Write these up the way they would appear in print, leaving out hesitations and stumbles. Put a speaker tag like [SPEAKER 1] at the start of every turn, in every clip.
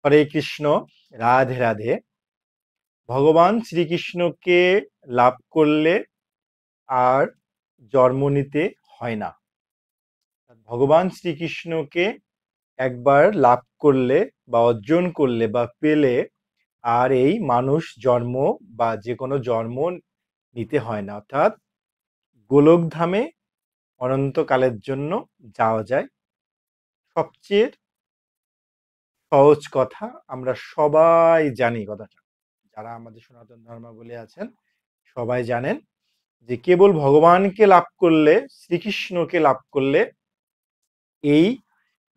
[SPEAKER 1] হরে কৃষ্ণ। রাধে রাধে। ভগবান শ্রীকৃষ্ণকে লাভ করলে আর জন্ম নিতে হয় না। ভগবান শ্রীকৃষ্ণকে একবার লাভ করলে বা অর্জন করলে বা পেলে আর এই মানুষ জন্ম বা যে কোনো জন্ম নিতে হয় না, অর্থাৎ গোলকধামে অনন্তকালের জন্য যাওয়া যায়। সবচেয়ে সহজ কথা, আমরা সবাই জানি কথাটা, যারা আমাদের সনাতন ধর্মাবলম্বী আছেন সবাই জানেন যে কেবল ভগবানকে লাভ করলে, শ্রীকৃষ্ণকে লাভ করলে এই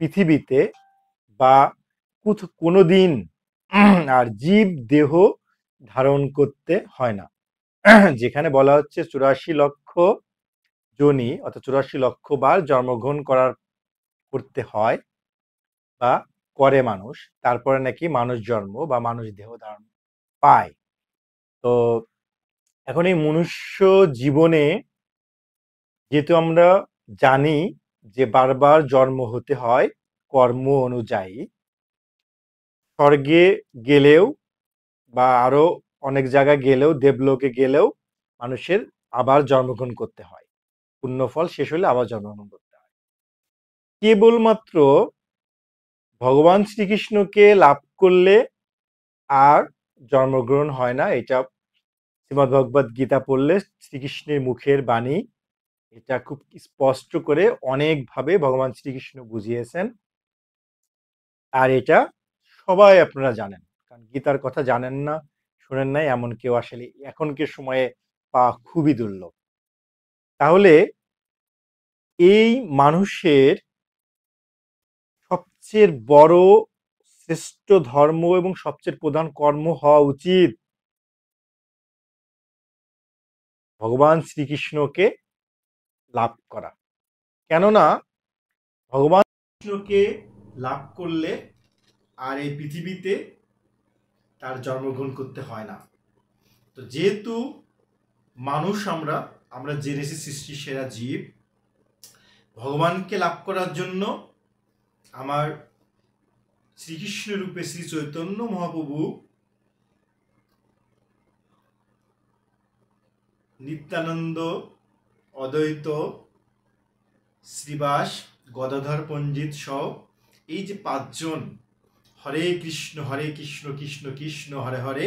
[SPEAKER 1] পৃথিবীতে বা কোনোদিন আর জীব দেহ ধারণ করতে হয় না। যেখানে বলা হচ্ছে 84 লক্ষ যোনি অর্থাৎ 84 লক্ষ বার জন্মগ্রহণ করতে হয় বা করে মানুষ, তারপরে নাকি মানুষ জন্ম বা মানুষ দেহ ধারণ পায়। তো এখন এই মনুষ্য জীবনে যেহেতু আমরা জানি যে বারবার জন্ম হতে হয় কর্ম অনুযায়ী, স্বর্গে গেলেও বা আরো অনেক জায়গায় গেলেও, দেবলোকে গেলেও মানুষের আবার জন্মগ্রহণ করতে হয়। পুণ্যফল শেষ হলে আবার জন্মগ্রহণ করতে হয়। কেবলমাত্র ভগবান শ্রীকৃষ্ণকে লাভ করলে আর জন্মগ্রহণ হয় না। এটা শ্রীমদ্ ভগবদ গীতা পড়লে শ্রীকৃষ্ণের মুখের বাণী, এটা খুব স্পষ্ট করে অনেকভাবে ভগবান শ্রীকৃষ্ণ বুঝিয়েছেন। আর এটা সবাই আপনারা জানেন, কারণ গীতার কথা জানেন না, শোনেন নাই এমন কেউ আসলে এখনকার সময়ে পাওয়া খুবই দুর্লভ। তাহলে এই মানুষের সবচেয়ে বড় শ্রেষ্ঠ ধর্ম এবং সবচেয়ে প্রধান কর্ম হওয়া উচিত ভগবান শ্রীকৃষ্ণকে লাভ করা। কেননা ভগবান কৃষ্ণকে লাভ করলে আর এই পৃথিবীতে তার জন্মগ্রহণ করতে হয় না। তো যেহেতু মানুষ আমরা জেনেছি সৃষ্টি সেরা জীব, ভগবানকে লাভ করার জন্য আমার শ্রীকৃষ্ণ রূপে শ্রী চৈতন্য মহাপ্রভু নিত্যানন্দ, অদ্বৈত, শ্রীবাস, গদাধর পণ্ডিত সহ এই যে পাঁচজন, হরে কৃষ্ণ কৃষ্ণ কৃষ্ণ হরে হরে,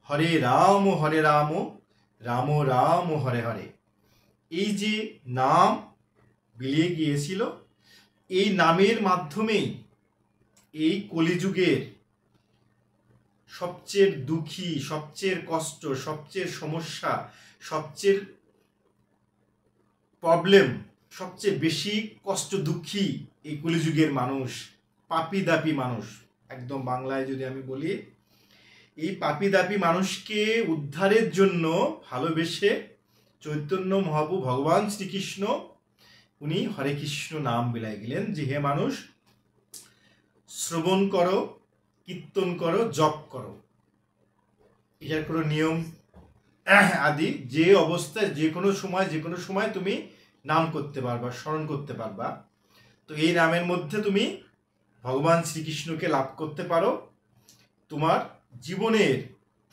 [SPEAKER 1] হরে রাম রাম রাম হরে হরে, এই যে নাম বিলিয়ে গিয়েছিল, এই নামের মাধ্যমেই এই কলিযুগের সবচেয়ে দুঃখী, সবচেয়ে কষ্ট, সবচেয়ে সমস্যা, সবচেয়ে প্রবলেম, সবচেয়ে বেশি কষ্ট দুঃখী এই কলিযুগের মানুষ, পাপি দাপি মানুষ, একদম বাংলায় যদি আমি বলি, এই পাপি দাপি মানুষকে উদ্ধারের জন্য ভালোবেসে চৈতন্য মহাপ্রভু ভগবান শ্রীকৃষ্ণ উনি হরে কৃষ্ণ নাম বিলাই গেলেন যে হে মানুষ, শ্রবণ করো, কীর্তন করো, জপ করো। এটার কোনো নিয়ম আদি যে অবস্থায় যে কোনো সময় তুমি নাম করতে পারবা, স্মরণ করতে পারবা। তো এই নামের মধ্যে তুমি ভগবান শ্রীকৃষ্ণকে লাভ করতে পারো, তোমার জীবনের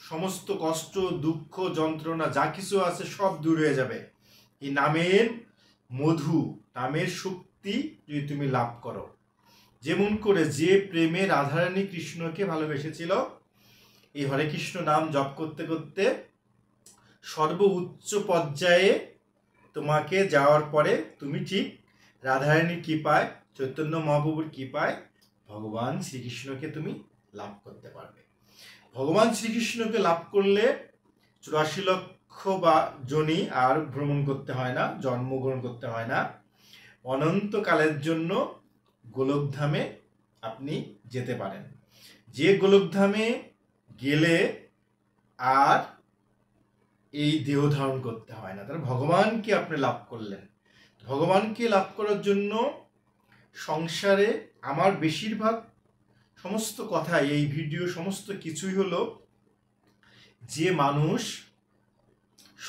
[SPEAKER 1] সমস্ত কষ্ট, দুঃখ, যন্ত্রণা যা কিছু আছে সব দূর হয়ে যাবে। এই নামের মধু, নামের শক্তি যদি তুমি লাভ করো। যেমন করে যে প্রেমে রাধারানী কৃষ্ণকে ভালোবেসেছিল, এই হরে কৃষ্ণ নাম জপ করতে করতে সর্বোচ্চ পর্যায়ে তোমাকে যাওয়ার পরে তুমি ঠিক রাধারানীর কৃপায়, চৈতন্য মহাপ্রভুর কৃপায় ভগবান শ্রীকৃষ্ণকে তুমি লাভ করতে পারবে। ভগবান শ্রীকৃষ্ণকে লাভ করলে 84 লক্ষ বা যোনি আর ভ্রমণ করতে হয় না, জন্মগ্রহণ করতে হয় না, অনন্তকালের জন্য গোলকধামে আপনি যেতে পারেন। যে গোলকধামে গেলে আর এই দেহ ধারণ করতে হয় না, তাহলে ভগবানকে আপনি লাভ করলেন। ভগবানকে লাভ করার জন্য সংসারে আমার বেশিরভাগ সমস্ত কথা, এই ভিডিও সমস্ত কিছুই হলো যে মানুষ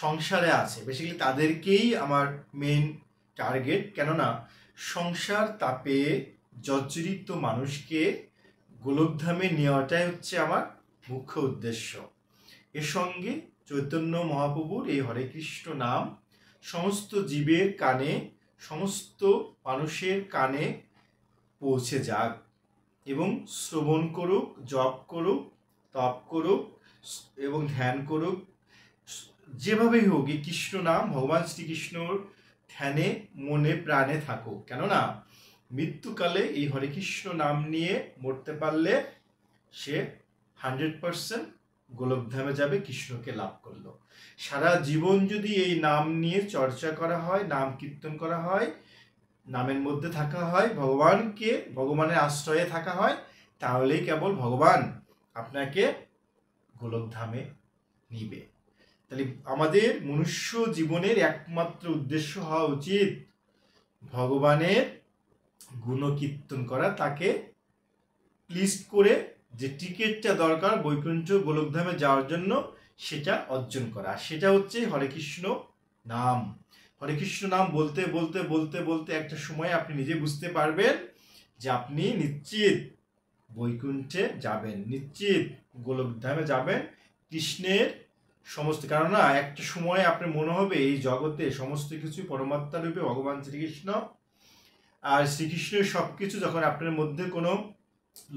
[SPEAKER 1] সংসারে আছে বেসিক্যালি তাদেরকেই আমার মেইন টার্গেট। কেননা সংসার তাপে জর্জরিত মানুষকে গোলকধামে নেওয়াটাই হচ্ছে আমার মুখ্য উদ্দেশ্য। এর সঙ্গে চৈতন্য মহাপ্রভুর এই হরে কৃষ্ণ নাম সমস্ত জীবের কানে, সমস্ত মানুষের কানে পৌঁছে যাক এবং শ্রবণ করুক, জপ করুক, তপ করুক এবং ধ্যান করুক। যেভাবেই হোক এই কৃষ্ণ নাম ভগবান শ্রীকৃষ্ণর ধ্যানে মনে প্রাণে থাকুক। কেননা মৃত্যুকালে এই হরে কৃষ্ণ নাম নিয়ে মরতে পারলে সে 100% গোলকধামে যাবে, কৃষ্ণকে লাভ করলো। সারা জীবন যদি এই নাম নিয়ে চর্চা করা হয়, নাম কীর্তন করা হয়, নামের মধ্যে থাকা হয়, ভগবানের আশ্রয়ে থাকা হয়, তাহলেই কেবল ভগবান আপনাকে গোলকধামে নিবে। তাহলে আমাদের মনুষ্য জীবনের একমাত্র উদ্দেশ্য হওয়া উচিত ভগবানের গুণকীর্তন করা, তাকে প্লিজ করে যে টিকিটটা দরকার বৈকুণ্ঠ গোলকধামে যাওয়ার জন্য সেটা অর্জন করা। সেটা হচ্ছে হরে কৃষ্ণ নাম। হরে কৃষ্ণ নাম বলতে বলতে বলতে বলতে একটা সময় আপনি নিজে বুঝতে পারবেন যে আপনি নিশ্চিত বৈকুণ্ঠে যাবেন, নিশ্চিত গোলকধামে যাবেন কৃষ্ণের সমস্ত। কারণ না একটা সময় আপনার মনে হবে এই জগতে সমস্ত কিছু পরমাত্মা রূপে ভগবান শ্রীকৃষ্ণ, আর শ্রীকৃষ্ণের সব কিছু যখন আপনার মধ্যে কোনো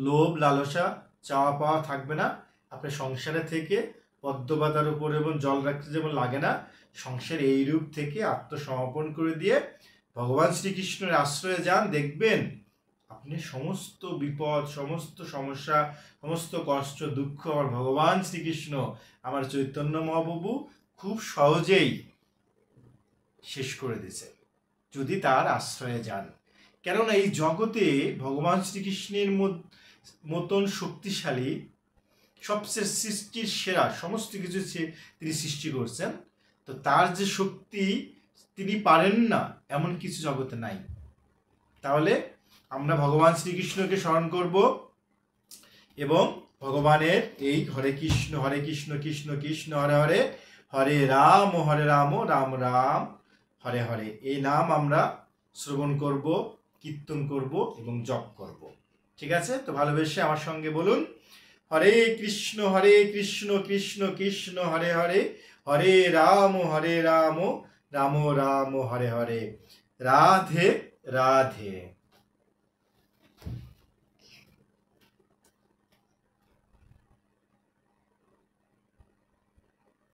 [SPEAKER 1] লোভ লালসা চাওয়া পাওয়া থাকবে না, আপনার সংসারে থেকে পদ্মপাতার উপর এবং জল রাখতে যেমন লাগে না, সংসারে এই রূপ থেকে আত্মসমর্পণ করে দিয়ে ভগবান শ্রীকৃষ্ণের আশ্রয়ে যান, দেখবেন আপনি সমস্ত বিপদ, সমস্ত সমস্যা, সমস্ত কষ্ট দুঃখ আমার ভগবান শ্রীকৃষ্ণ, আমার চৈতন্য মহাপ্রভু খুব সহজেই শেষ করে দিয়েছে যদি তার আশ্রয়ে যান। কেননা এই জগতে ভগবান শ্রীকৃষ্ণের মতন শক্তিশালী, সবচেয়ে সৃষ্টির সেরা, সমস্ত কিছু তিনি সৃষ্টি করছেন, তো তার যে শক্তি তিনি পারেন না এমন কিছু জগতে নাই। তাহলে আমরা ভগবান শ্রীকৃষ্ণকে স্মরণ করব এবং ভগবানের এই হরে কৃষ্ণ কৃষ্ণ কৃষ্ণ হরে হরে, হরে রাম রাম রাম হরে হরে, এই নাম আমরা শ্রবণ করব, কীর্তন করব এবং জপ করব। ঠিক আছে? তো ভালোবেসে আমার সঙ্গে বলুন, হরে কৃষ্ণ কৃষ্ণ কৃষ্ণ হরে হরে, হরে রাম রাম রাম হরে হরে, রাধে রাধে।